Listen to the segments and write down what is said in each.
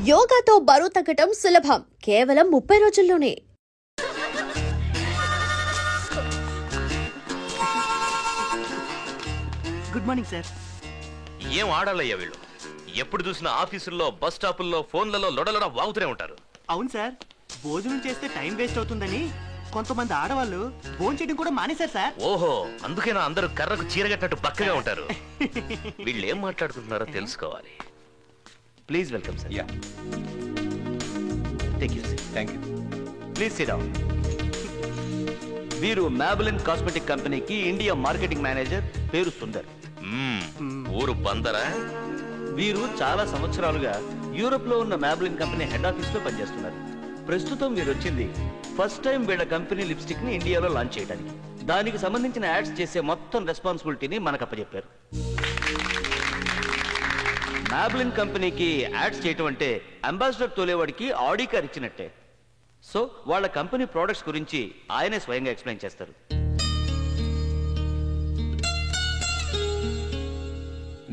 యోగాతో బరువు తగ్గటం సులభం, కేవలం 30 రోజుల్లోనే. Good morning sir. ఏం ఆడాలయ్యా వీళ్ళు? ఎప్పుడు చూసినా ఆఫీసుల్లో, బస్ స్టాపుల్లో, ఫోన్లలో లొడలొడ వాగుతూనే ఉంటారు. అవును సార్, భోజనం చేస్తే టైం వేస్ట్ అవుతుందని కొంతమంది ఆడవాళ్ళు భోజనం చేయడం కూడా మానేశారు సార్. ఓహో, అందుకేనా అందరూ కర్రకు చీరగట్టినట్టు పక్కగా ఉంటారు. వీళ్ళు ఏం మాట్లాడుకుంటున్నారో తెలుసుకోవాలి. Please welcome sir. Take you sir. Thank you. Please SIT down. వీరు మ్యాబెలిన్ కాస్మెటిక్ కంపెనీకి ఇండియా మార్కెటింగ్ మేనేజర్, పేరు సుందర్. ఊరు బందరా? వీరు చాలా సంవత్సరాలుగా యూరోప్ లో ఉన్న మ్యాబెలిన్ కంపెనీ హెడ్ ఆఫీస్ లో పనిచేస్తున్నారు. ప్రస్తుతం వీరు వచ్చింది ఫస్ట్ టైం వీళ్ళ కంపెనీ లిప్స్టిక్ ని ఇండియాలో లాంచ్ చేయడానికి. దానికి సంబంధించిన యాడ్స్ చేసే మొత్తం రెస్పాన్సిబిలిటీని మనకు అప్పచెప్పారు. మ్యాబెలిన్ కంపెనీకి యాడ్స్ చేయటం అంటే అంబాసిడర్ తోలేవాడికి ఆడి కార్ ఇచ్చినట్టే. సో వాళ్ళ కంపెనీ ప్రోడక్ట్స్ గురించి ఆయనే స్వయంగా ఎక్స్ప్లెయిన్ చేస్తారు.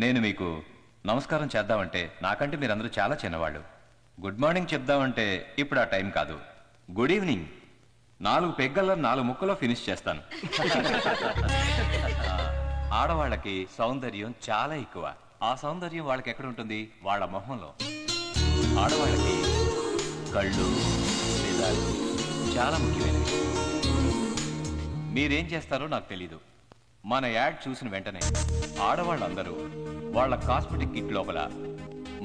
నేను మీకు నమస్కారం చేద్దామంటే నాకంటే మీరందరూ చాలా చిన్నవాళ్ళు. గుడ్ మార్నింగ్ చెప్దామంటే ఇప్పుడు ఆ టైం కాదు. గుడ్ ఈవినింగ్ 4 పెగ్గల్లో 4 ముక్కలో ఫినిష్ చేస్తాను. ఆడవాళ్ళకి సౌందర్యం చాలా ఎక్కువ. ఆ సౌందర్యం వాళ్ళకి ఎక్కడ ఉంటుంది? వాళ్ళ మొహంలో. ఆడవాళ్ళకి కళ్ళు, పెదాలు చాలా ముఖ్యమైనవి. మీరేం చేస్తారో నాకు తెలీదు. మన యాడ్ చూసిన వెంటనే ఆడవాళ్ళందరూ వాళ్ళ కాస్మెటిక్ కిట్ లోపల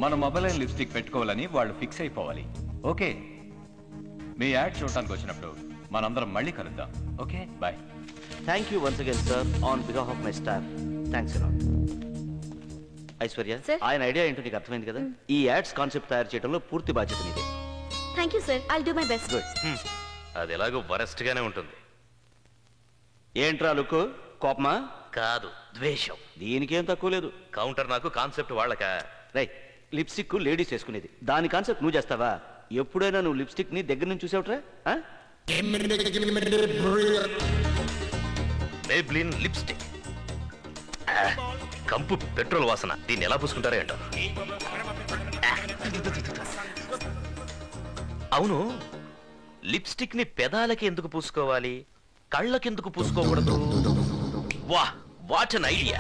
మన మొబైల్ లిప్స్టిక్ పెట్టుకోవాలని వాళ్ళు ఫిక్స్ అయిపోవాలి. ఓకే, మీ యాడ్ చూడటానికి వచ్చినప్పుడు మనందరం మళ్ళీ కలుద్దాం. Okay, bye. Thank you once again sir on behalf of my staff. Thanks a lot. Aishwarya, ఆయన ఐడియా ఏంటో నీకు అర్థమైంది కదా. ఈ యాడ్స్ కాన్సెప్ట్ తయారు చేయడంలో పూర్తి బాధ్యత నీదే. Thank you sir, I'll do my best. అది ఎలాగో వరస్ట్ గానే ఉంటుంది. ఏంట్రా లుక్? కోపమా? కాదు, ద్వేషం. దీనికేం తక్కువ లేదు. కౌంటర్ నాకు, కాన్సెప్ట్ వాళ్ళక. రైట్, లిప్స్టిక్ లేడీస్ వేసుకునేది. దాని కాన్సెప్ట్ నువ్వు చేస్తావా? ఎప్పుడైనా నువ్వు లిప్స్టిక్ ని దగ్గర నుంచి చూసావుట్రా? Maybelline lipstick. కంపు పెట్రోల్ వాసన. దీన్ని ఎలా పూసుకుంటారో ఏంటో. అవును, లిప్స్టిక్ ని పెదాలకి ఎందుకు పూసుకోవాలి, కళ్ళకెందుకు పూసుకోకూడదు? వా, what an idea.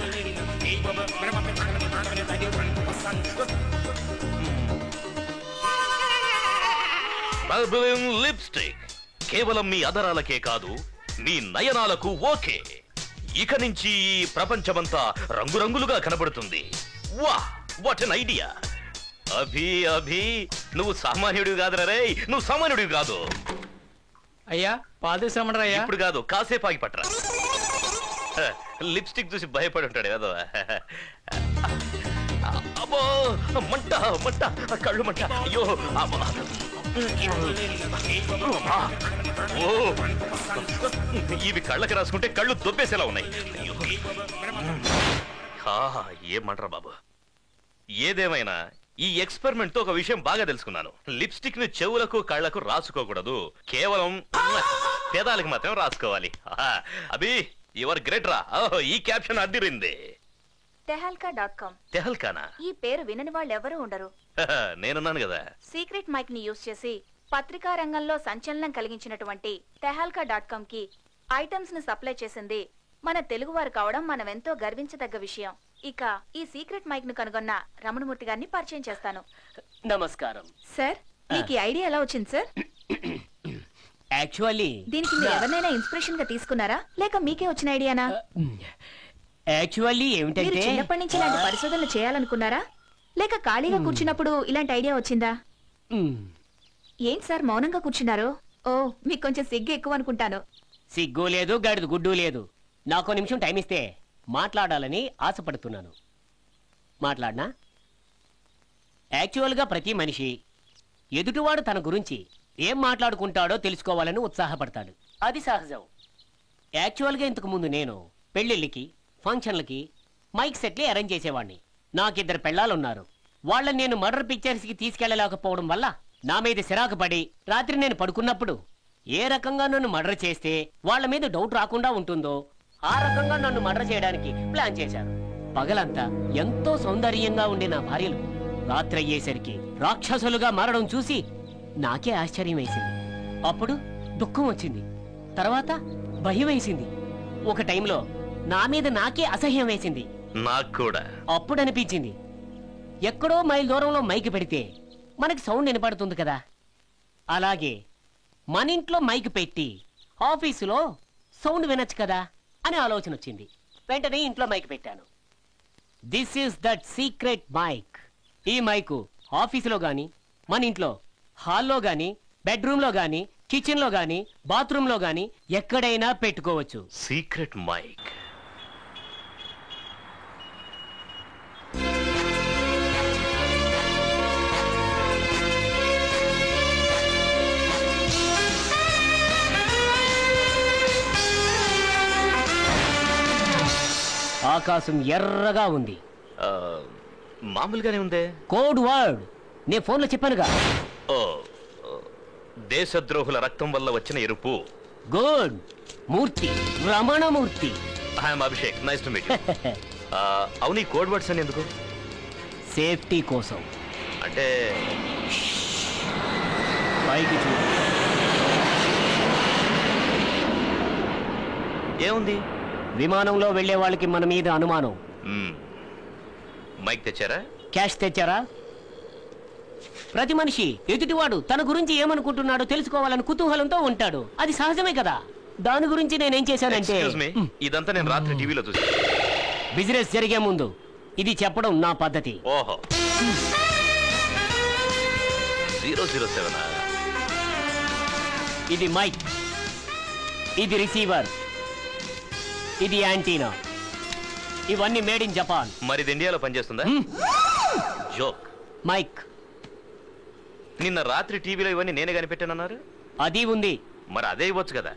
Maybelline lipstick కేవలం మీ అదరాలకే కాదు, మీ నయనాలకు ఓకే. ఇక నుంచి ఈ ప్రపంచమంతా రంగురంగులుగా కనబడుతుంది. వా, what an idea. Abhi Abhi, నువ్వు సామాన్యుడివి కాదురా రే, నువ్వు సామాన్యుడివి కాదు. అయ్యా, పాలు తీసుకురమ్మరా? అయ్యా, ఇప్పుడు కాదు, కాసేపు ఆగి పట్టరా. లిప్స్టిక్ చూసి భయపడి ఉంటాడు ఏదో. అబ్బో, మంట మంట, కళ్ళు మంట. అయ్యో, ఓ, ఇవి కళ్ళకి రాసుకుంటే కళ్ళు దొబ్బేసేలా ఉన్నాయి. అయ్యో, ఏమంటారా బాబు. ఏదేమైనా ఈ ఎక్స్పెరిమెంట్ తో ఒక విషయం బాగా తెలుసుకున్నాను. లిప్స్టిక్ ని చెవులకు, కళ్ళకు రాసుకోకూడదు, కేవలం పేదాలకు మాత్రం రాసుకోవాలి. అభి, యువర్ గ్రేట్ రా. ఈ క్యాప్షన్ అడ్డిరింది. tehalka.com. తెహల్కానా? ఈ పేరు వినని వాళ్ళు ఎవరు ఉండరు. నేనున్నాను కదా. సీక్రెట్ మైక్ ని యూజ్ చేసి పత్రికా రంగంలో సంచలనం కలిగించినటువంటి tehalka.com కి ఐటమ్స్ ని సప్లై చేసింది మన తెలుగు వారు కావడం మనం ఎంతో గర్వించదగ్గ విషయం. ఇక ఈ సీక్రెట్ మైక్ ను కనుగొన్న రమణమూర్తి గారిని పరిచయం చేస్తాను. నమస్కారం సార్, మీకు ఈ ఐడియా ఎలా వచ్చింది సార్? యాక్చువల్లీ దీనికి మీరు ఎవరినైనా ఇన్స్పిరేషన్ గా తీసుకున్నారా, లేక మీకే వచ్చిన ఐడియానా? యాక్చువల్లీ మీరు ఏమిటంటే చిన్నప్పటి నుంచి ఇలాంటి పరిశోధనలు చేయాలనుకున్నారా, లేక ఖాళీగా కూర్చున్నప్పుడు ఇలాంటి ఐడియా వచ్చిందా? ఏంటి సార్ మౌనంగా కూర్చున్నారు? ఓ, మీకు కొంచెం సిగ్గు ఎక్కువ అనుకుంటాను. సిగ్గు లేదు, గడిదు గుడ్డు లేదు. నాకు నిమిషం టైం ఇస్తే మాట్లాడాలని ఆశపడుతున్నాను. మాట్లాడనా? యాక్చువల్గా ప్రతి మనిషి ఎదుటివాడు తన గురించి ఏం మాట్లాడుకుంటాడో తెలుసుకోవాలని ఉత్సాహపడతాడు. అది సహజం. యాక్చువల్గా ఇంతకు ముందు నేను పెళ్ళిళ్ళకి, ఫంక్షన్లకి మైక్ సెట్లు అరేంజ్ చేసేవాడిని. నాకిద్దరు పెళ్ళాలున్నారు. వాళ్ళని నేను మర్డర్ పిక్చర్స్కి తీసుకెళ్లలేకపోవడం వల్ల నా మీద సిరాకు పడి రాత్రి నేను పడుకున్నప్పుడు ఏ రకంగా నన్ను మర్డర్ చేస్తే వాళ్ళ మీద డౌట్ రాకుండా ఉంటుందో ఆ రకంగా నన్ను మర్డర్ చేయడానికి ప్లాన్ చేశారు. పగలంతా ఎంతో సౌందర్యంగా ఉండే నా భార్యలు రాత్రి అయ్యేసరికి రాక్షసులుగా మారడం చూసి నాకే ఆశ్చర్యం వేసింది. అప్పుడు దుఃఖం వచ్చింది, తర్వాత భయం వేసింది, ఒక టైంలో నా మీద నాకే అసహ్యం వేసింది. నాకు కూడా అప్పుడు అనిపించింది, ఎక్కడో మైల్ దూరంలో మైక్ పెడితే మనకి సౌండ్ వినపడుతుంది కదా, అలాగే మన ఇంట్లో మైక్ పెట్టి ఆఫీసులో సౌండ్ వినొచ్చు కదా అని ఆలోచన వచ్చింది. వెంటనే ఇంట్లో మైక్ పెట్టాను. This is that secret mic. ఈ మైకు ఆఫీసులో గాని, మన ఇంట్లో హాల్లో గాని, బెడ్రూమ్లో గాని, కిచెన్లో గాని, బాత్రూంలో గాని ఎక్కడైనా పెట్టుకోవచ్చు. Secret mic. ఆకాశం ఎర్రగా ఉంది. మామూలుగానే ఉందే. కోడ్ వర్డ్ నేను ఫోన్లో చెప్పానుగా. ఓ, దేశద్రోహుల రక్తం వల్ల వచ్చిన ఎరుపు. Good. Murthy, Ramanamurthy. I'm Abhishek, nice to meet you. అవును, ఈ కోడ్ వర్డ్స్ అని ఎందుకు? సేఫ్టీ కోసం. అంటే పైకి చూడు. ఏముంది? విమానంలో వెళ్లే వాళ్ళకి మన మీద అనుమానం. మైక్ తెచ్చారా? క్యాష్ తెచ్చారా? ప్రతి మనిషి ఎదుటివాడు తన గురించి ఏమనుకుంటున్నాడో తెలుసుకోవాలని కుతూహలంతో ఉంటాడు. అది సహజమే కదా. దాని గురించి నేనేం చేశానంటే, Excuse me, ఇదంతా నేను రాత్రి టీవీలో చూసాను. బిజినెస్ జరిగే ముందు ఇది చెప్పడం నా పద్ధతి. ఓహో, 007. ఇది మైక్, ఇది రిసీవర్, ఇది యాంటీనా. ఇవన్నీ మేడ్ ఇన్ జపాన్. మరి ఇది ఇండియాలో పనిచేస్తుందా? జోక్. మైక్ నిన్న రాత్రి టీవీలో ఇవన్నీ నేనే కనిపెట్టానన్నారు. అది ఉంది. మరి అదే ఇవ్వచ్చు కదా.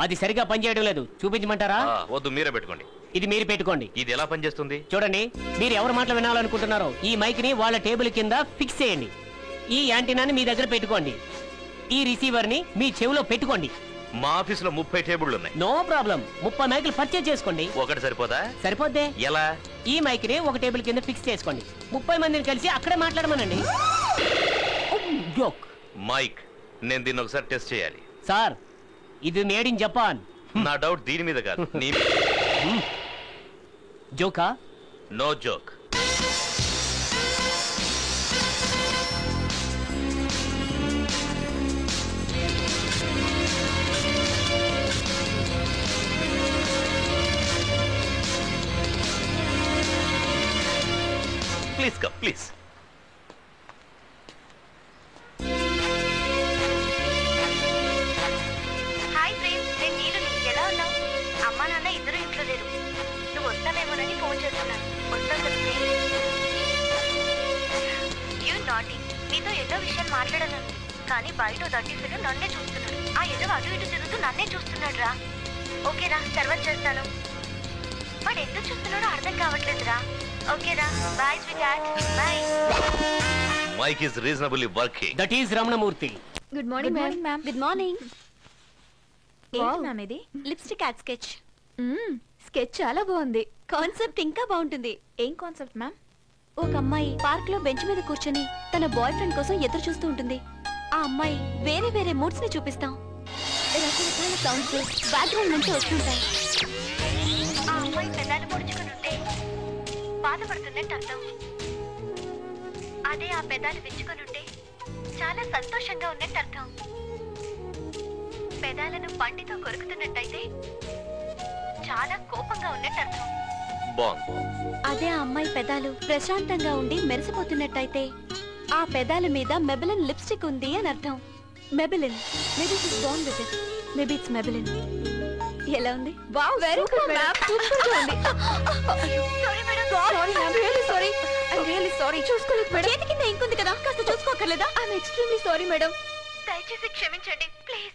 అది సరిగా పనిచేయడం లేదు. చూపించమంటారా? వద్దు, మీరే పెట్టుకోండి. ఇది మీరు పెట్టుకోండి. ఇది ఎలా పనిచేస్తుంది? చూడండి, మీరు ఎవరి మాటలు వినాలనుకుంటున్నారో ఈ మైక్ ని వాళ్ళ టేబుల్ కింద ఫిక్స్ చేయండి. ఈ యాంటీనాని మీ దగ్గర పెట్టుకోండి. ఈ రిసీవర్ ని మీ చెవిలో పెట్టుకోండి. మా ఆఫీసులో 30 టేబుళ్లు ఉన్నాయి. No problem. 30 మైకులు పర్చేజ్ చేసుకోండి. ఒకటి సరిపోదా? సరిపోద్దే. ఎలా? ఈ మైక్ ని ఒక టేబుల్ కింద ఫిక్స్ చేసుకోండి. 30 మందిని కలిసి అక్కడే మాట్లాడమనండి. జోక్. మైక్, నేను దీన్ని ఒకసారి టెస్ట్ చేయాలి. సార్, ఇది మేడ్ ఇన్ జపాన్. నా డౌట్ దీని మీద కాదు, నీ జోకా? No joke. Please come, please. Hi Prem, నేను నీరుని. ఎలా ఉన్నావు? అమ్మా నాన్న ఇద్దరు ఇంట్లో లేరు. నువ్వు వస్తావేమోనని ఫోన్ చేస్తున్నాను. వస్తావు కదా ప్రేమ్? You naughty. నీతో ఏదో విషయాలు మాట్లాడాలను, కానీ బయట దట్టిఫిలు నన్నే చూస్తున్నాడు. ఆ ఏదో అటు ఇటు తిరుగుతూ నన్నే చూస్తున్నాడు రా. ఓకేరా, తర్వాత చేస్తాను. వాడు ఎందుకు చూస్తున్నాడో అర్థం కావట్లేదురా. ఓకేరా, bye sweet. Bye. Mic is reasonably working. That is Ramanamurthy. Good morning ma'am. Good morning. ఏంటి మ్యామ్ ఇది? Lipstick ad sketch. స్కెచ్ చాలా బాగుంది. కాన్సెప్ట్ ఇంకా బాగుంటుంది. ఏం కాన్సెప్ట్ మ్యామ్? ఒక అమ్మాయి పార్క్ లో బెంచ్ మీద కూర్చొని తన బాయ్ ఫ్రెండ్ కోసం ఎదురు చూస్తూ ఉంటుంది. ఆ అమ్మాయి వేరే వేరే మూడ్స్ ని చూపిస్తాం. రకరకాల సౌండ్స్ బ్యాక్గ్రౌండ్ నుంచి వస్తుంటాయి. ఆ అమ్మాయి పెదాలు పొడుచుకుని ఉంటే బాధపడుతున్నట్టు అర్థం. అదే ఆ పెదాలు విచ్చుకొని ఉంటే చాలా సంతోషంగా ఉన్నట్టు అర్థం. పెదాలను పంటితో కొరుకుతున్నట్టయితే చాలా కోపంగా ఉన్నట్టు అర్థం. బాగుంది. అదే ఆ అమ్మాయి పెదాలు ప్రశాంతంగా ఉండి మెరిసిపోతున్నట్టయితే ఆ పెదాల మీద మెబిలిన్ లిప్స్టిక్ ఉంది అని అర్థం. మెబిలిన్. మేబీ ఇట్స్ బాండ్ with it. Maybe it's Maybelline. ఎలా ఉంది? Wow, very good ma'am. Super గా ఉంది. Sorry madam. Sorry ma'am, really sorry. I really sorry. చూసుకోలేదు మేడం. చేతి కింద ఇంకుంది కదా, కాస్త చూసుకోకర్లేదా? I am extremely sorry madam. దయచేసి క్షమించండి please.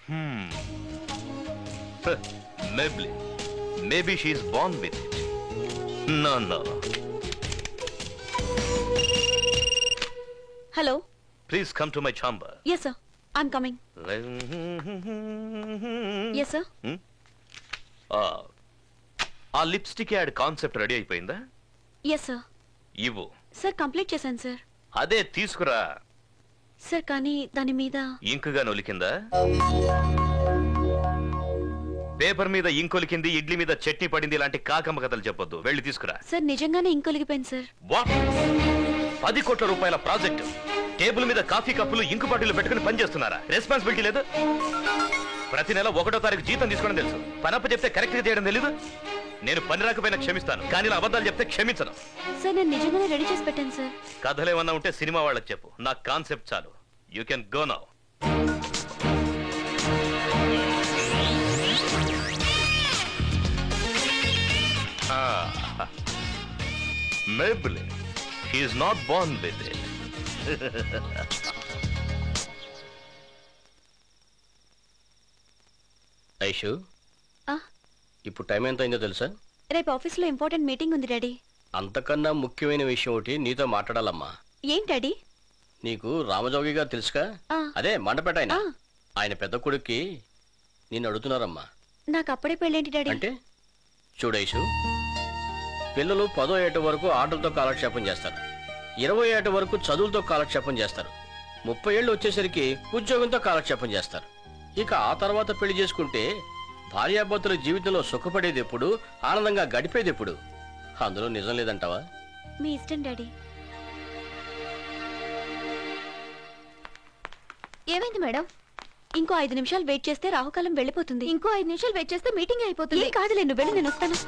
Maybe she is born with it. No. Hello. Please come to my chamber. Yes sir, I'm coming. Yes sir. ఆ లిప్స్టిక్ యాడ్ కాన్సెప్ట్ రెడీ అయిపోయిందా? Yes sir. ఇవ్వు. Sir complete చేశాను sir. అదే తీసుకురా. Sir కానీ దాని మీద ఇంకుగా నొలికిందా? పేపర్ మీద ఇంకొలికింది, ఇడ్లీ మీద చట్నీ పడింది ఇలాంటి కాకమ్మ కథలు చెప్పొద్దు. వెళ్ళి తీసుకురా. సార్ నిజంగానే ఇంకొలిగిపోయింది సార్. వాట్? 10 కోట్ల రూపాయల ప్రాజెక్ట్ టేబుల్ మీద కాఫీ కప్పులు ఇంకు బాటిల్ పెట్టుకుని పనిచేస్తున్నారా? రెస్పాన్సిబిలిటీ లేదు. ప్రతి నెల 1వ తారీఖు జీతం తీసుకోవడం తెలుసు. పనప్ప చెప్తే కరెక్ట్ గా చేయడం తెలీదు. నేను పని రాకపోయినా క్షమిస్తాను, కానీ ఇలా అబద్ధాలు చెప్తే క్షమించను. సార్ నేను నిజంగానే రెడీ చేసి పెట్టాను సార్. కథలు ఏమన్నా ఉంటే సినిమా వాళ్ళకి చెప్పు. నా కాన్సెప్ట్ చాలు. You can go now. Maybelline. He is not born with it. Aishu, ఆ, ఇప్పుడు టైం ఎంత అయిందో తెలుసా? రేపు ఆఫీస్లో ఇంపార్టెంట్ మీటింగ్ ఉంది డాడీ. అంతకన్నా ముఖ్యమైన విషయం ఒకటి నీతో మాట్లాడాలమ్మా. ఏంటి డాడీ? నీకు రామజోగి గారు తెలుసుగా? ఆ. అదే మండపేట ఆయన. ఆ. ఆయన పెద్ద కొడుక్కి నిన్ను అడుగుతున్నారమ్మా. నాకు అప్పుడే పెళ్ళేంటి డాడీ? అంటే చూడైషు, పిల్లలు 10వ ఏట వరకు ఆటలతో కాలక్షేపం చేస్తారు, 20వ ఏట వరకు చదువులతో కాలక్షేపం చేస్తారు, 30 ఏళ్ళు వచ్చేసరికి ఉద్యోగంతో కాలక్షేపం చేస్తారు. ఇక ఆ తర్వాత పెళ్లి చేసుకుంటే భార్యాభర్తల జీవితంలో సుఖపడేది ఎప్పుడు, ఆనందంగా గడిపేది ఎప్పుడు? అందులో నిజం లేదంటావా? మీ ఇష్టం డాడీ. ఏమైంది మేడం? ఇంకో 5 నిమిషాలు వెయిట్ చేస్తే రాహుకాలం వెళ్ళిపోతుంది. ఇంకో 5 నిమిషాలు వెయిట్ చేస్తే మీటింగ్ అయిపోతుంది. ఏం కాదులే, నువ్వు వెళ్ళి, నేను వస్తాను.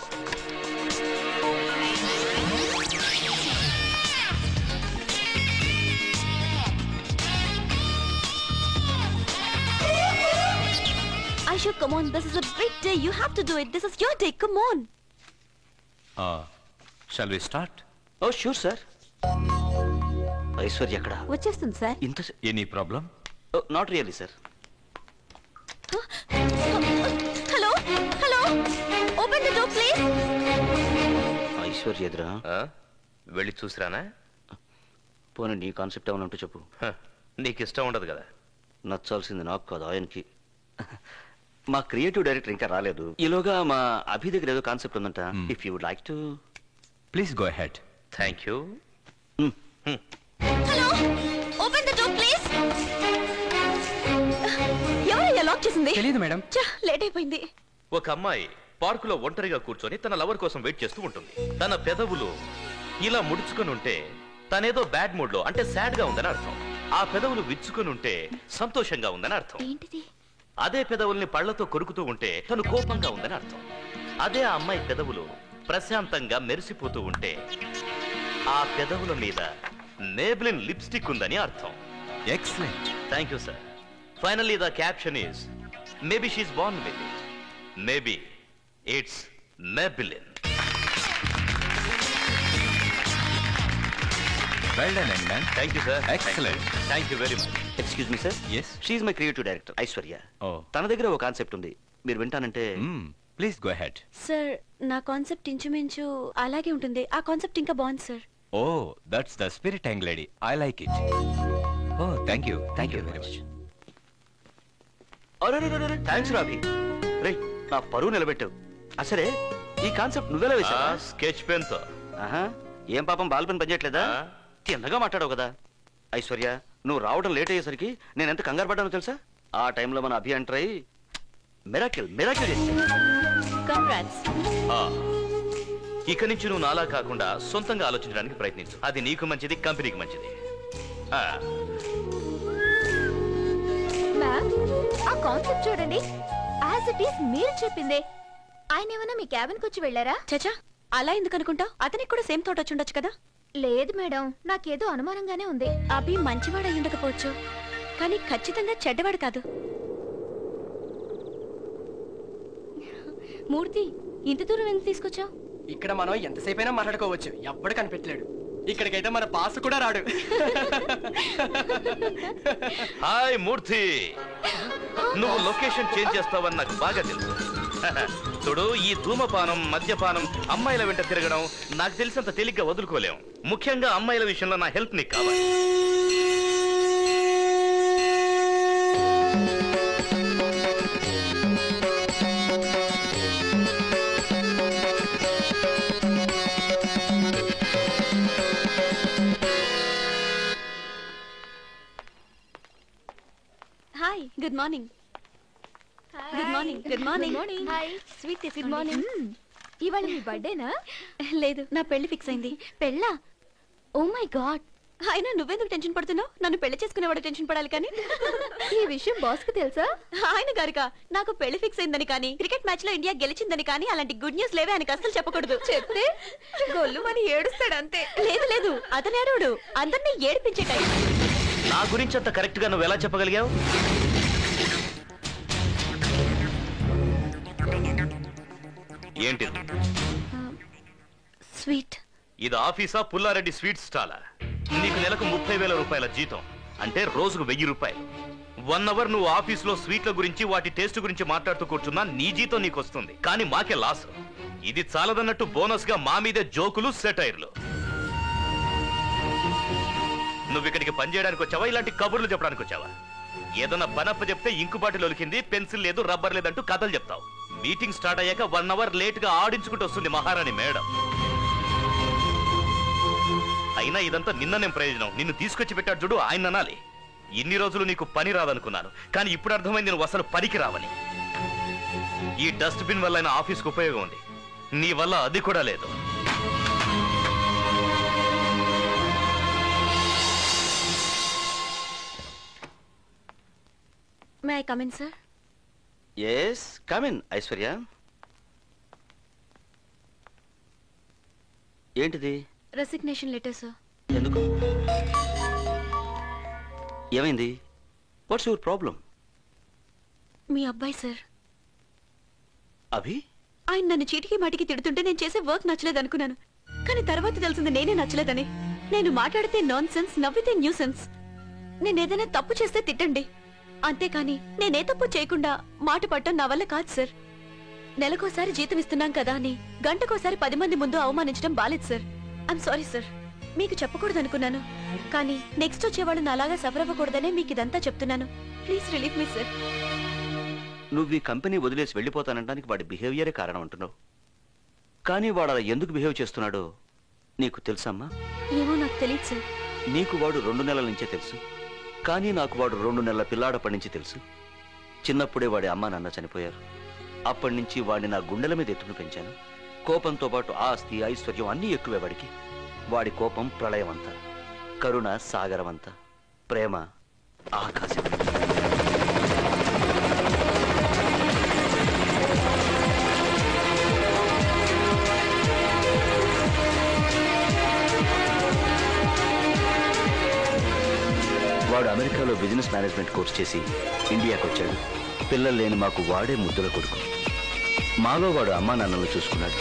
Aisha, come on, this is a big day. You have to do it. This is your day. Come on. Shall we start? Oh sure sir. Aishwarya ఎక్కడ? వచ్చేస్తుంది సార్. ఇంత any problem? Not really sir. Hello hello, open the door please. Aishwarya ఎదురా? వెళ్ళి చూసిరానా? పోనీ నీ concept ఏమైనా ఉంటే చెప్పు. నీకు ఇష్టం ఉండదు కదా. నచ్చాల్సింది నాకు కాదు, ఆయనకి. మా క్రియేటివ్ డైరెక్టర్ ఇంకా రాలేదు. ఈలోగా మా అభి దగ్గర ఏదో కాన్సెప్ట్ ఉందంట. If you would like to please go ahead. Thank you. Hello, open the door please. ఎవరయ్యా లాక్ చేసింది? తెలియదు మేడం. లేట్ అయిపోయింది. ఒక అమ్మాయి పార్కులో ఒంటరిగా కూర్చొని తన లవర్ కోసం వెయిట్ చేస్తూ ఉంటుంది. తన పెదవులు ఇలా ముడుచుకొని ఉంటే తనేదో బ్యాడ్ మూడ్ లో, అంటే సాడ్ గా ఉందని అర్థం. ఆ పెదవులు విచ్చుకొని ఉంటే సంతోషంగా ఉందని అర్థం. ఏంటిది? అదే పెదవుల్ని పళ్లతో కొరుకుతూ ఉంటే తను కోపంగా ఉందని అర్థం. అదే ఆ అమ్మాయి పెదవులు ప్రశాంతంగా మెరిసిపోతూ ఉంటే ఆ పెదవుల మీద మేబ్లిన్ లిప్స్టిక్ ఉందని అర్థం. Excellent. Thank you sir. Finally the caption is maybe she is born with it, maybe it's Maybelline. Well done young man. Thank you sir. Excellent. Thank you very much. Excuse me sir. Yes. She is my creative director Aishwarya. Oh, తన దగ్గర ఒక concept ఉంది, మీరు వింటానంటే. Please go ahead. Sir నా concept ఇంచుమించు అలాగే ఉంటుంది. ఆ కాన్సెప్ట్ ఇంకా బాగుంది sir. Oh, that's the spirit young lady. I like it. Oh, thank you very much. Thanks Rabi. రే, నా పరువు నిలబెట్టావు. అసలే ఈ కాన్సెప్ట్ నువ్వెలా వేసావా? స్కెచ్ పెన్ తో. ఆహా, ఏం పాపం బాల్ పెన్ పనిచేయట్లేదా? తిన్నగా మాట్లాడావు కదా. ఐశ్వర్య, నువ్వు రావడం లేట్ అయ్యేసరికి నేను ఎంత కంగారు పడ్డానో తెలుసా? ఆ టైంలో మన అభి ఎంటర్ అయ్యి మిరాకిల్ చేశాడు. కంగ్రాట్స్. ఇక నుంచి నువ్వు నాలా కాకుండా సొంతంగా ఆలోచించడానికి ప్రయత్నించు. అది నీకు మంచిది, కంపెనీకి మంచిది. మ్యామ్, ఆ కాన్సెప్ట్ చూడండి. యాజ్ ఇట్ ఈస్ మీరు చెప్పిందే. ఆయన ఏమైనా మీ క్యాబిన్కి వచ్చి వెళ్ళారా? చచా, అలా ఎందుకు అనుకుంటావు? అతనికి కూడా సేమ్ థాట్ వచ్చి ఉండొచ్చు కదా. లేదు మేడం, నాకేదో అనుమానంగానే ఉంది. అభి మంచివాడు అయి ఉండకపోవచ్చు, కానీ ఖచ్చితంగా చెడ్డవాడు కాదు. మూర్తి, ఇంత దూరం ఎందుకు తీసుకొచ్చావు? ఇక్కడ మనం ఎంతసేపైనా మాట్లాడుకోవచ్చు, ఎవ్వడు కనిపెట్టలేడు. ఇక్కడికైతే మన బాస్ కూడా రాడు. హాయ్ మూర్తి, నువ్వు లొకేషన్ చేంజ్ చేస్తావని నాకు బాగా తెలుసు. చూడు, ఈ ధూమపానం, మద్యపానం, అమ్మాయిల వెంట తిరగడం నాకు తెలిసినంత తేలిగ్గా వదులుకోలేము. ముఖ్యంగా అమ్మాయిల విషయంలో నా హెల్ప్ నీకు కావాలి. Hi good morning. Good morning. Good morning. Hi sweet good morning. ఇవాళ మీ బర్త్డేనా? లేదు, నా పెళ్లి ఫిక్స్ అయింది. పెళ్ళా? Oh my god. అయినా నువ్వెందుకు టెన్షన్ పడుతున్నావు? నన్ను పెళ్లి చేసుకునేవాడు టెన్షన్ పడాలి కానీ. ఈ విషయం బాస్ కు తెలుసా? ఆయన గారికా? నాకు పెళ్లి ఫిక్స్ అయిందని కానీ క్రికెట్ మ్యాచ్ లో ఇండియా గెలిచిందని కానీ అలాంటి గుడ్ న్యూస్ లేవే ఆయనకు అసలు చెప్పకూడదు. చెప్తే గొల్లు అని ఏడుస్తాడు అంతే. లేదు లేదు, అతను ఏడోడు, అందరినీ ఏడిపించే టైం. నా గురించి అంత కరెక్ట్ గా నువ్వు ఎలా చెప్పగలిగావు? ఏంటిది? స్వీట్. ఇది ఆఫీసా పుల్లారెడ్డి స్వీట్ స్టాలా? నీకు నెలకు 30,000 రూపాయల జీతం, అంటే రోజుకు 1000 రూపాయలు. 1 అవర్ నువ్వు ఆఫీసులో స్వీట్ల గురించి వాటి టేస్ట్ గురించి మాట్లాడుతూ కూర్చున్నా నీ జీతం నీకు వస్తుంది, కానీ మాకే లాస్. ఇది చాలదన్నట్టు బోనస్ గా మా మీదే జోకులు, సెటైర్లు. నువ్వు ఇక్కడికి పని చేయడానికి వచ్చావా, ఇలాంటి కబుర్లు చెప్పడానికి వచ్చావా? ఏదన్నా పనప్ప చెప్తే ఇంకు బాటిల్ ఒలికింది, పెన్సిల్ లేదు, రబ్బర్ లేదంటూ కథలు చెప్తావు. మీటింగ్ స్టార్ట్ అయ్యాక 1 అవర్ లేట్ గా ఆడించుకుంటూ వస్తుంది మహారాణి మేడం. అయినా ఇదంతా నిన్ననేం ప్రయోజనం? నిన్ను తీసుకొచ్చి పెట్టాడు చూడు, ఆయన అనాలి. ఇన్ని రోజులు నీకు పని రాదనుకున్నాను, కానీ ఇప్పుడు అర్థమైంది నువ్వు అసలు పనికి రావని. ఈ డస్ట్బిన్ వల్ల అయినా ఆఫీస్కి ఉపయోగం ఉంది, నీ వల్ల అది కూడా లేదు. May I come in sir? Yes come in Aishwarya. ఏంటిది? Resignation letter sir. ఎందుకు? ఏమైంది? What's your problem? మీ అబ్బాయి సార్. అభి? ఆయన నన్ను చీటికి మాటికి తిడుతుంటే నేను చేసే వర్క్ నచ్చలేదు అనుకున్నాను, కానీ తర్వాత తెలిసింది నేనే నచ్చలేదని. నేను మాట్లాడితే నాన్ సెన్స్, నవ్వితే న్యూ సెన్స్. నేనేదైనా తప్పు చేస్తే తిట్టండి, అంతేకాని నేనే తప్పు చేయకుండా మాట పట్టడం నా వల్ల కాదు సార్. నెలకోసారి జీతం ఇస్తున్నాం కదా అని గంటకోసారి 10 మంది ముందు అవమానించడం బాలేదు సార్. I'm sorry sir. మీకు చెప్పకూడదు అనుకున్నాను, కానీ నెక్స్ట్ వచ్చేవాళ్ళు నాలాగా సఫర్ అవ్వకూడదనే మీకు ఇదంతా చెప్తున్నాను. Please relieve me sir. నువ్వు ఈ కంపెనీ వదిలేసి వెళ్ళిపోతానడానికి వాడి బిహేవియరే కారణం అంటున్నావు, కానీ వాడు అలా ఎందుకు బిహేవ్ చేస్తున్నాడో నీకు తెలుసమ్మా? ఏమో నాకు తెలియదు సార్. నీకు వాడు 2 నెలల నుంచే తెలుసు, కానీ నాకు వాడు 2 నెలల పిల్లాడప్పటి నుంచి తెలుసు. చిన్నప్పుడే వాడి అమ్మా నాన్న చనిపోయారు. అప్పటి నుంచి వాడిని నా గుండెల మీద ఎత్తుకుని పెంచాను. కోపంతో పాటు ఆస్తి, ఐశ్వర్యం అన్నీ ఎక్కువే వాడికి. వాడి కోపం ప్రళయమంతా, కరుణ సాగరమంతా, ప్రేమ ఆకాశం. వాడు అమెరికాలో బిజినెస్ మేనేజ్మెంట్ కోర్స్ చేసి ఇండియాకి వచ్చాడు. పిల్లలు లేని మాకు వాడే ముద్దుల కొడుకు. మాలో వాడు అమ్మా నాన్నలు చూసుకున్నాడు.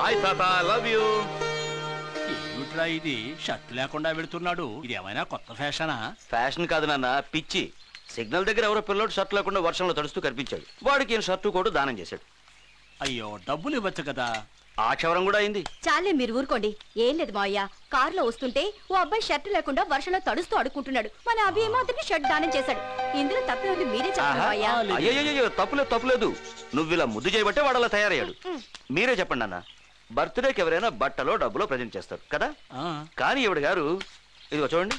హాయ్ తాత, లవ్ యూ. ఏమిట్రా ఇది, షర్ట్ లేకుండా వెళుతున్నాడు? ఇది ఏమైనా కొత్త ఫ్యాషనా? ఫ్యాషన్ కాదు నాన్న, పిచ్చి. సిగ్నల్ దగ్గర ఎవరో పిల్లోడు షర్ట్ లేకుండా వర్షంలో తడుస్తూ కనిపించాడు. వాడికి ఈయన షర్టు కూడా దానం చేశాడు. అయ్యో, డబ్బులు ఇవ్వచ్చు కదా. ఆ క్షవరం కూడా అయింది. చాలే మీరు ఊరుకోండి. ఏం లేదు మావయ్య, కారులో వస్తుంటే ఓ అబ్బాయి షర్ట్ లేకుండా వర్షంలో తడుస్తూ అడుక్కుంటున్నాడు. మన అభి ఏమో అతనికి షర్ట్ దానం చేశాడు. ఇందులో తప్పే ఉంది, మీరే చెప్పండి మావయ్య. అయ్యో, తప్పులేదు. నువ్వు ఇలా ముద్దు చేయబట్టే వాడు అలా తయారయ్యాడు. మీరే చెప్పండి అన్న. బర్త్డేకి ఎవరైనా బట్టలో డబ్బులో ప్రజెంట్ చేస్తారు కదా, కానీ ఈవిడ గారు ఇదిగో చూడండి,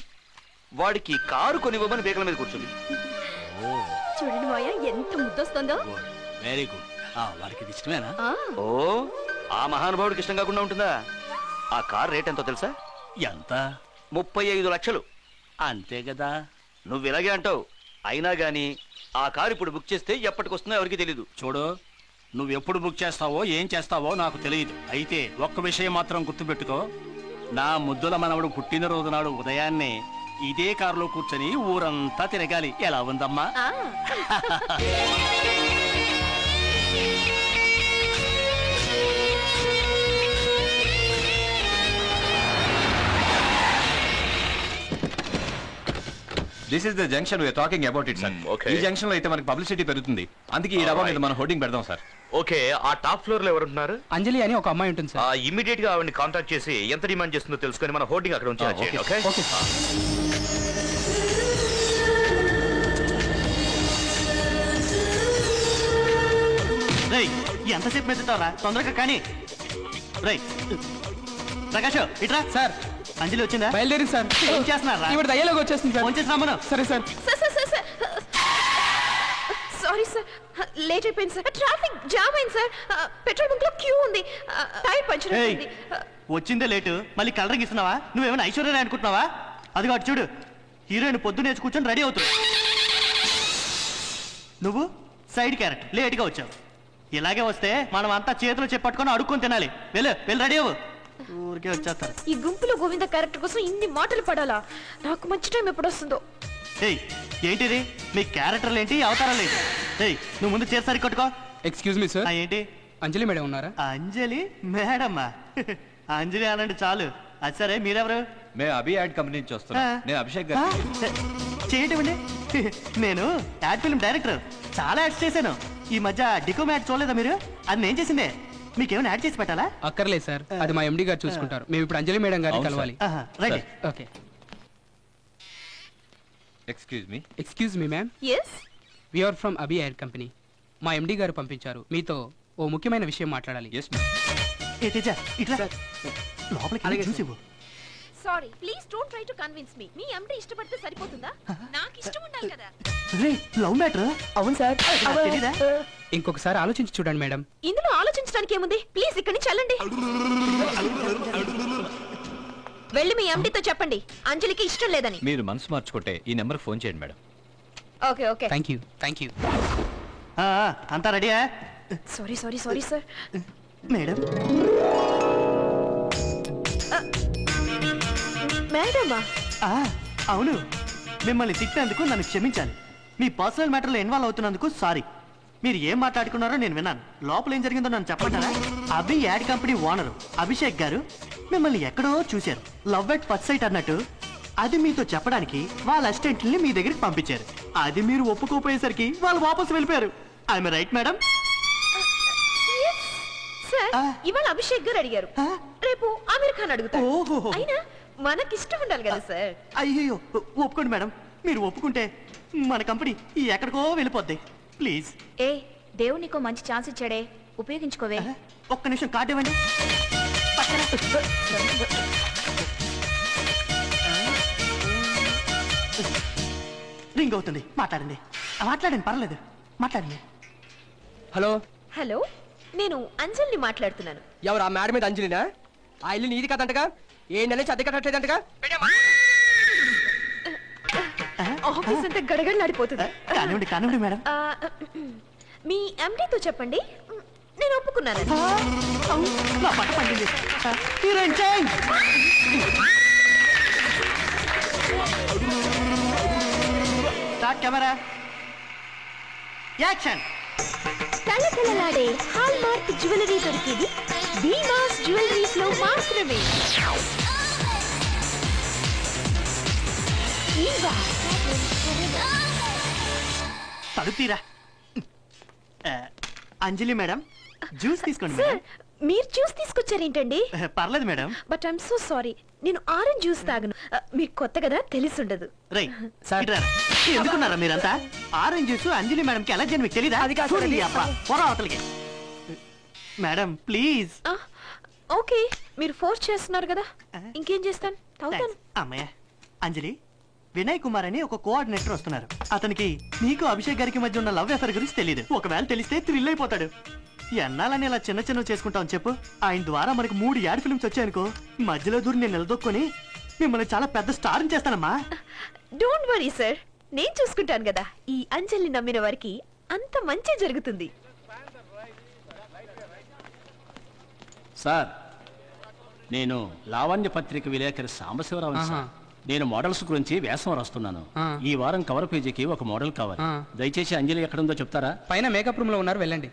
వాడికి కారు కొనివ్వమని బేకల మీద కూర్చుంది. చూడండి మావయ్య, ఎంత ముద్దొస్తుందో. Very good. వాడికి ఇది ఇష్టమేనా? ఓ, ఆ మహానుభావుడికి ఇష్టం కాకుండా ఉంటుందా? ఆ కార్ రేట్ ఎంతో తెలుసా? ఎంత? 35 లక్షలు. అంతే కదా. నువ్వు ఇలాగే అంటావు, అయినా గానీ ఆ కారు ఇప్పుడు బుక్ చేస్తే ఎప్పటికొస్తుందో ఎవరికి తెలీదు. చూడు, నువ్వు ఎప్పుడు బుక్ చేస్తావో ఏం చేస్తావో నాకు తెలియదు. అయితే ఒక్క విషయం మాత్రం గుర్తుపెట్టుకో, నా ముద్దుల మనవడు పుట్టినరోజు నాడు ఉదయాన్నే ఇదే కారులో కూర్చొని ఊరంతా తిరగాలి. ఎలా ఉందమ్మా? This is the junction we are talking about it sir. ఈ జంక్షన్ లో అయితే మనకి పబ్లిసిటీ పెరుగుతుంది, అందుకే ఈ డబ్బా మీద మనం హోర్డింగ్ పెడదాం సార్. ఓకే, ఆ టాప్ ఫ్లోర్ లో ఎవరుంటున్నారు? అంజలి అని ఒక అమ్మాయి ఉంటుంది సార్. ఇమీడియట్ గా ఆవిడని కాంటాక్ట్ చేసి ఎంత డిమాండ్ చేస్తుందో తెలుసుకొని మన హోర్డింగ్ అక్కడ ఉంచేలా చేయండి. ఓకే రై ఎంతసేపు మెత్తుతావరా, తొందరగా కానీ. రై ప్రకాష్ ఇట్రా. సార్ అంజలి వచ్చిందా? బయలుదేరింది సార్. ఏం చేస్తున్నారా? ఇప్పుడు దయ్యలోకి వచ్చేస్తుంది సార్. ఫోన్ చేసి రమ్మను. సరే సార్. సారీ సార్, లేట్ అయిపోయింది సార్. ట్రాఫిక్ జామ్ అయింది సార్. పెట్రోల్ బంక్ లో క్యూ ఉంది. టైర్ పంచర్ అయింది. వచ్చిందే లేటు, మళ్ళీ కలరింగ్ ఇస్తున్నావా? నువ్వేమైనా ఐశ్వర్య అనుకుంటున్నావా? అదిగో అటు చూడు, హీరోయిన్ పొద్దున్నే కూర్చొని రెడీ అవుతుంది. నువ్వు సైడ్ క్యారెక్టర్ లేట్గా వచ్చావు. ఇలాగే వస్తే మనం అంతా చేతులు చెప్పట్టుకొని అడుక్కొని తినాలి. వెళ్ళి రెడీ అవ్వు. ఊరికే వచ్చేస్తారు. ఈ గుంపులో గోవింద క్యారెక్టర్ కోసం ఇన్ని మాటలు పడాలా? నాకు మంచి టైం ఎప్పుడు వస్తుందో. ఏయ్ ఏంటిది? మీ క్యారెక్టర్లు ఏంటి, అవతారాలు ఏంటి? ఏయ్ నువ్వు ముందు చేసారి కట్టుకో. Excuse me sir. ఏంటి? అంజలి మేడం ఉన్నారా? అంజలి మేడమ్మా? అంజలి అనండి చాలు. అది సరే, మీరెవరు? మేము అభి యాడ్ కంపెనీ నుంచి వస్తున్నాం. నేను అభిషేక్ గారు. చేయటండి. నేను యాడ్ ఫిల్మ్ డైరెక్టర్, చాలా యాడ్స్ చేశాను. ఈ మధ్య డికో యాడ్ చూడలేదా మీరు? అది నేను చేసిందే. మీకేమైనా యాడ్ చేసి పెట్టాలా? అక్కర్లేదు సార్, అది మా ఎండి గారు చూసుకుంటారు. మేము ఇప్పుడు అంజలి మేడం గారిని కలవాలి. Right. Okay. Excuse me ma'am. yes we are from Abhi ad company. మా ఎండి గారు పంపించారు, మీతో ఓ ముఖ్యమైన విషయం మాట్లాడాలి. yes ma'am. ఇట్లా లోపలికి చూసి ఇవ్వు. Sorry, please don't try to convince me. మీ ఎండి ఇష్టపడితే సరిపోతుందా? నాకు ఇష్టం ఉండాలి కదా. Love matter. అవును సార్. ఇంకొకసారి ఆలోచించి చూడండి మేడం. ఇందులో ఆలోచించడానికి ఏముంది? ప్లీజ్ ఇక్కడి నుంచి వెళ్ళండి. వెళ్ళి మీ ఎండితో చెప్పండి అంజలికి ఇష్టం లేదని. మీరు మనసు మార్చుకుంటే ఈ నెంబర్ ఫోన్ చేయండి madam. Okay okay. Thank you. అంతా రెడీయా? Sorry sir. మేడం. మేడమా? అవును, మిమ్మల్ని తిట్టినందుకు నన్ను క్షమించాలి. మీ పర్సనల్ మ్యాటర్లో ఇన్వాల్వ్ అవుతున్నందుకు సారీ. మీరు ఏం మాట్లాడుకున్నారో నేను విన్నాను. లోపల ఏం జరిగిందో నన్ను చెప్పంటారా? అభి యాడ్ కంపెనీ ఓనరు అభిషేక్ గారు మిమ్మల్ని ఎక్కడో చూశారు, లవ్ ఎట్ ఫస్ట్ సైట్ అన్నట్టు. అది మీతో చెప్పడానికి వాళ్ళ అసిస్టెంట్ని మీ దగ్గరికి పంపించారు. అది మీరు ఒప్పుకోపోయేసరికి వాళ్ళు వాపసు వెళ్ళిపోయారు. I'm right madam? సార్, ఇవాళ అభిషేక్ గారు అడిగారు, రేపు ఆమీర్ ఖాన్ అడుగుతారు. అయినా మనకిష్టం ఉండాలి కదా సార్. అయ్యో ఒప్పుకోండి మేడం. మీరు ఒప్పుకుంటే మన కంపెనీ ఎక్కడికో వెళ్ళిపోద్ది. ప్లీజ్. ఏ దేవుడు నీకో మంచి ఛాన్స్ ఇచ్చాడే, ఉపయోగించుకోవే. ఒక్క నిమిషం కార్డు ఇవ్వండి. రింగ్ అవుతుంది, మాట్లాడండి. పర్లేదు, మాట్లాడండి. హలో, నేను అంజలిని మాట్లాడుతున్నాను. ఎవరు? ఆ మేడం మీద అంజలినా? ఆ ఇల్లు నీది కదంటగా, ఏ నెల చదివి కట్టట్లేదంటగా. ఆఫీస్ అంతా గడగడలాడిపోతుంది. కానివ్వండి మేడం. మీ ఎండితో చెప్పండి నేను ఒప్పుకున్నాను. Camera action. తలతలలాడే హాల్మార్క్ జ్యువెలరీ దొరికేది భీమాస్ జ్యువెలరీస్ లో మాత్రమే. తడుతీరా. అంజలి మేడం, జ్యూస్ తీసుకోండి. సార్, మీరు జ్యూస్ తీసుకొచ్చారేంటండి? పర్లేదు madam. But I'm so sorry, నేను ఆరెంజ్ జ్యూస్ తాగను. మీకు కొత్త కదా, తెలిసుండదు. ఎందుకున్నారా మీరంతా? ఆరెంజ్ జ్యూస్ అంజలి మేడం కి ఎలర్జీ అని మీకు తెలీదా? అది అవతలికి. Madam please. ఓకే, మీరు ఫోర్స్ చేస్తున్నారు కదా, ఇంకేం చేస్తాను, తాగుతాను. అమ్మయ్య. అంజలి, వినయ్ కుమార్ అని ఒక కోఆర్డినేటర్ వస్తున్నారు. అతనికి నీకు అభిషేక్ గారికి మధ్య ఉన్న లవ్ అఫేర్ గురించి తెలియదు. ఒకవేళ తెలిస్తే థ్రిల్ అయిపోతాడు. ఎన్నాలని ఇలా చిన్న చిన్న చేసుకుంటాం చెప్పు? ఆయన ద్వారా మనకు 3 యాడ్ ఫిల్మ్స్ వచ్చాయనుకో, మధ్యలో దూరి నేను నిలదొక్కుని మిమ్మల్ని చాలా పెద్ద స్టార్ చేస్తానమ్మా. డోంట్ వరీ సార్, నేను చూసుకుంటాను కదా. ఈ అంజలిని నమ్మిన వారికి అంత మంచి జరుగుతుంది. సార్, నేను లావణ్య పత్రిక విలేకరి సాంబశివరావు సార్. నేను మోడల్స్ గురించి వ్యాసం రాస్తున్నాను. ఈ వారం కవర్ పేజీకి ఒక మోడల్ కావాలి. దయచేసి అంజలి ఎక్కడుందో చెప్తారా? పైన మేకప్ రూమ్ లో ఉన్నారు, వెళ్ళండి.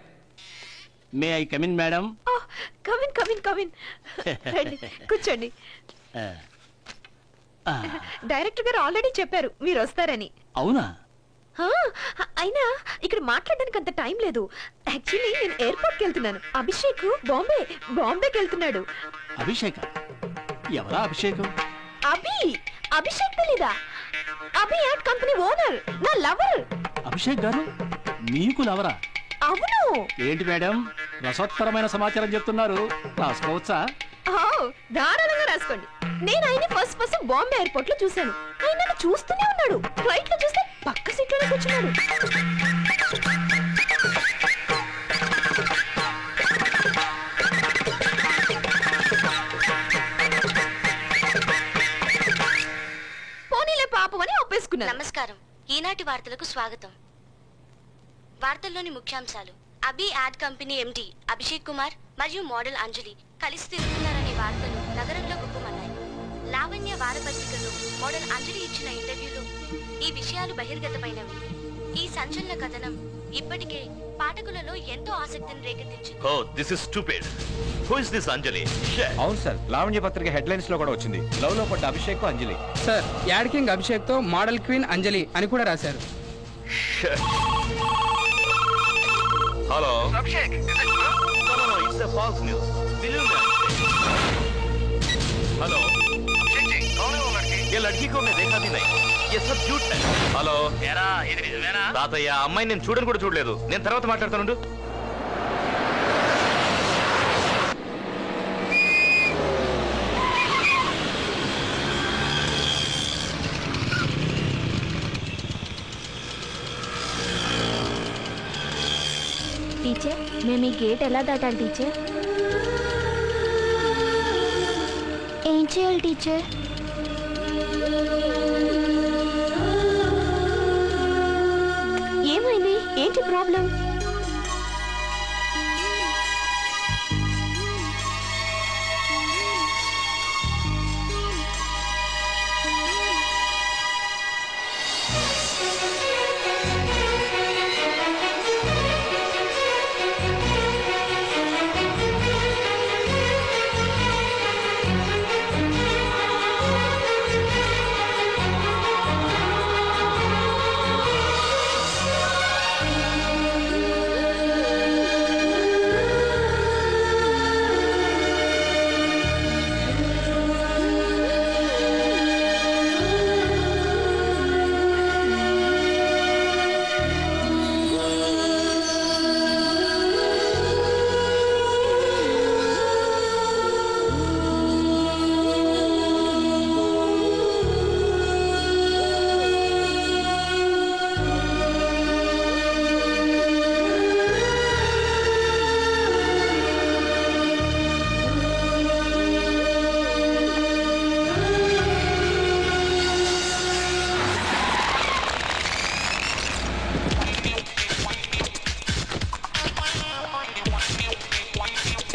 May I come in madam? Come in కూర్చోండి. డైరెక్టర్ గారు ఆల్రెడీ చెప్పారు మీరు వస్తారని. అవునా? అయినా ఇక్కడ మాట్లాడడానికి అంత టైం లేదు. యాక్చువల్లీ నేను ఎయిర్పోర్ట్కి వెళ్తున్నాను. అభిషేక్ బాంబేకి వెళ్తున్నాడు. అభిషేక్? ఎవరా అభిషేక్? అభిషేక్ తెలీదా? అభి యాడ్ కంపెనీ ఓనర్, నా లవర్. అభిషేక్ గారు మీకు లవరా? అవును. ఏంటి మేడం రసోత్తరమైన సమాచారం చెప్తున్నారు, రాసుకోవచ్చా? ధారాళంగా రాసుకోండి. నేను ఆయన ఫస్ట్ బాంబే ఎయిర్పోర్ట్ లో చూశాను. ఆయన చూస్తూనే ఉన్నాడు. ఫ్లైట్ లో చూస్తే పక్క సీట్ లోనే కూర్చున్నాడు. పోనీలే పాపం అని ఒప్పేసుకున్నాను. నమస్కారం, ఈనాటి వార్తలకు స్వాగతం. వార్తల్లోని ముఖ్యాంశాలు: Abhi ad company MD Abhishek Kumar మరియు మోడల్ అంజలి కలిసి తిరుగుతున్నారనే వార్తలు నగరంలో గుప్పమన్నాయి. లావణ్య వారపత్రికలో మోడల్ అంజలి ఇచ్చిన ఇంటర్వ్యూలో ఈ విషయాలు బహిర్గతమైనవి. ఈ సంచలన కథనం ఇప్పటికే పాఠకులలో ఎంతో ఆసక్తిని రేకెత్తించింది. Oh, this is stupid. Who is this Anjali? అవును సార్, లావణ్య పత్రిక హెడ్లైన్స్ లో కూడా వచ్చింది. లవ్ లో పడ్డ అభిషేక్ అంజలి. సార్, యాడ్ కింగ్ అభిషేక్ తో మోడల్ క్వీన్ అంజలి అని కూడా రాశారు. Hello. Abhishek, is it true? No, it's a false news. Believe me. Hello. Abhishek ji, कौन है वो लड़की? ये लड़की को मैं देखा भी नहीं. ये सब झूठ है. Hello. ఏరా, ఇది నిజమేనా? తాతయ్య, అమ్మాయిని నేను చూడను కూడా చూడలేదు. నేను తర్వాత మాట్లాడతాను. టీచర్, మేము ఈ గేట్ ఎలా దాటాలి టీచర్? ఏం చేయాలి టీచర్? ఏమైంది? ఏంటి ప్రాబ్లం?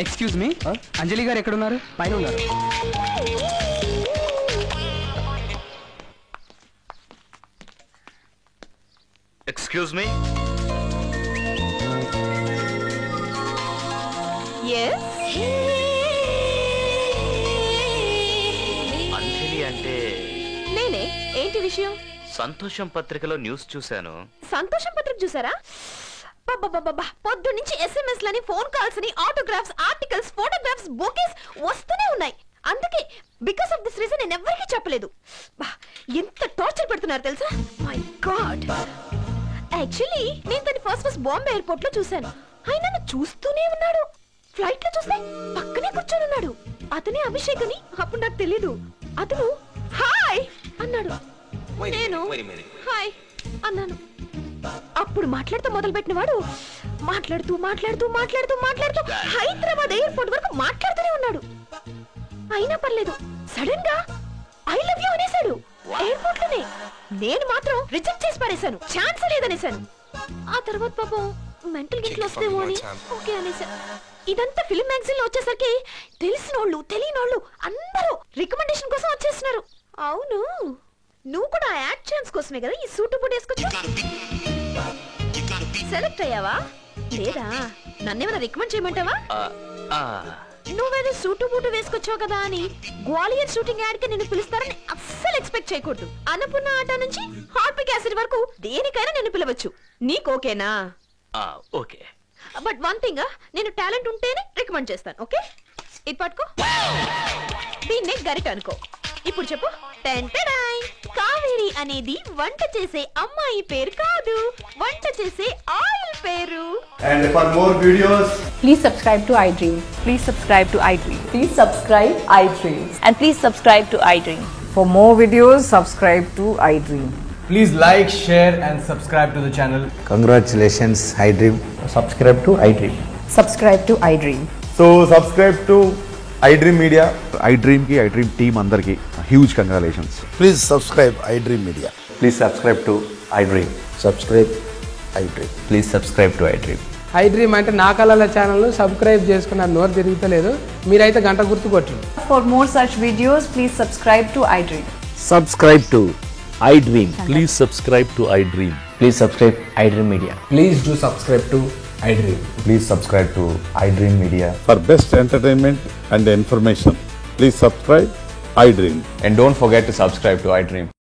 ఎక్స్క్యూజ్ మీ, అంజలి గారు ఎక్కడున్నారు? పైన ఉన్నారు. Excuse me. అంజలి అంటే నేనే. ఏంటి విషయం? సంతోషం పత్రికలో న్యూస్ చూశాను. సంతోషం పత్రిక చూసారా? పొద్దు నుంచి ఎస్ఎంఎస్ లని, ఫోన్ కాల్స్ అని, ఆటోగ్రాఫ్స్, ఆర్టికల్స్, ఫోటోగ్రాఫ్స్, బొకేస్ వస్తూనే ఉన్నాయి. అందుకే బికాస్ ఆఫ్ దిస్ రీజన్ నేను ఎవరికీ చెప్పలేదు. ఎంత టార్చర్ పెడుతున్నారు తెలుసా? My God. యాక్చువల్లీ నేను తన ఫస్ట్ బాంబే ఎయిర్పోర్ట్ లో చూశాను. ఆయన నన్ను చూస్తూనే ఉన్నాడు. ఫ్లైట్ లో చూస్తే పక్కనే కూర్చొని ఉన్నాడు. అతనే అభిషేక్ అని అప్పుడు నాకు తెలీదు. అతను హాయ్ అన్నాడు. నేను హాయ్ అన్నాను. అప్పుడు మాట్లాడుతూ మొదలుపెట్టిన వాడు మాట్లాడుతూ హైదరాబాద్ ఎయిర్పోర్ట్ వరకు మాట్లాడుతూనే ఉన్నాడు. అయినా పర్లేదు, సడన్ గా ఐ లవ్ యూ అనేసాడు ఎయిర్పోర్ట్ లోనే. నేను మాత్రం రిజెక్ట్ చేసి పారేశాను. ఛాన్స్ లేదనేసాను. ఆ తర్వాత పాపం మెంటల్ గిట్లు వస్తేమో అని ఓకే అనేసాను. ఇదంతా ఫిల్మ్ మ్యాగజైన్ లో వచ్చేసరికి తెలిసినోళ్ళు తెలియనోళ్ళు అందరూ రికమెండేషన్ కోసం వచ్చేస్తున్నారు. అవును, నువ్వు కూడా యాడ్ ఛాన్స్ కోసమే కదా ఈ సూట్ బూట్ వేసుకొచ్చు. సెలెక్ట్ అయ్యావా లేదా? నన్నేమైనా రికమెండ్ చేయమంటావా? నువ్వేదో సూటు బూటు వేసుకొచ్చావు కదా అని గ్వాలియర్ షూటింగ్ యాడ్ కి నిన్ను పిలుస్తారని అస్సలు అస్సలు ఎక్స్పెక్ట్ చేయకూడదు. అన్నపూర్ణ ఆట నుంచి హార్పిక్ యాసిడ్ వరకు దేనికైనా నేను పిలవచ్చు. నీకు ఓకేనా? ఓకే. బట్ వన్ థింగ్, నేను టాలెంట్ ఉంటేనే రికమెండ్ చేస్తాను. ఓకే, ఇది పట్టుకో, దీన్నే గరిట అనుకో. ఇప్పుడు చెప్పు. కావేరి అనేది వంట చేసే అమ్మాయి పేరు కాదు, వంట చేసే ఆయిల్ పేరు. And for more videos, please subscribe to iDream. Please subscribe to iDream. Please subscribe iDream. And please subscribe to iDream. For more videos, subscribe to iDream. please like, share and subscribe to the channel. Congratulations, iDream. Subscribe to iDream. Subscribe to iDream. So subscribe to iDream Media. iDream ki iDream team andarki huge congratulations. Please subscribe iDream Media. Please subscribe to iDream. Subscribe iDream. Please subscribe to iDream. iDream అంటే నా కళల channel subscribe చేసుకున్న నోరు తిరుగుతలేదు, మీరైతే గంట గుర్తు కొట్టండి. For more such videos, please subscribe to iDream. Subscribe to iDream. Please subscribe to iDream. Please subscribe iDream Media. Please do subscribe to iDream. Please subscribe to iDream Media. For best entertainment and information, please subscribe iDream. And don't forget to subscribe to iDream.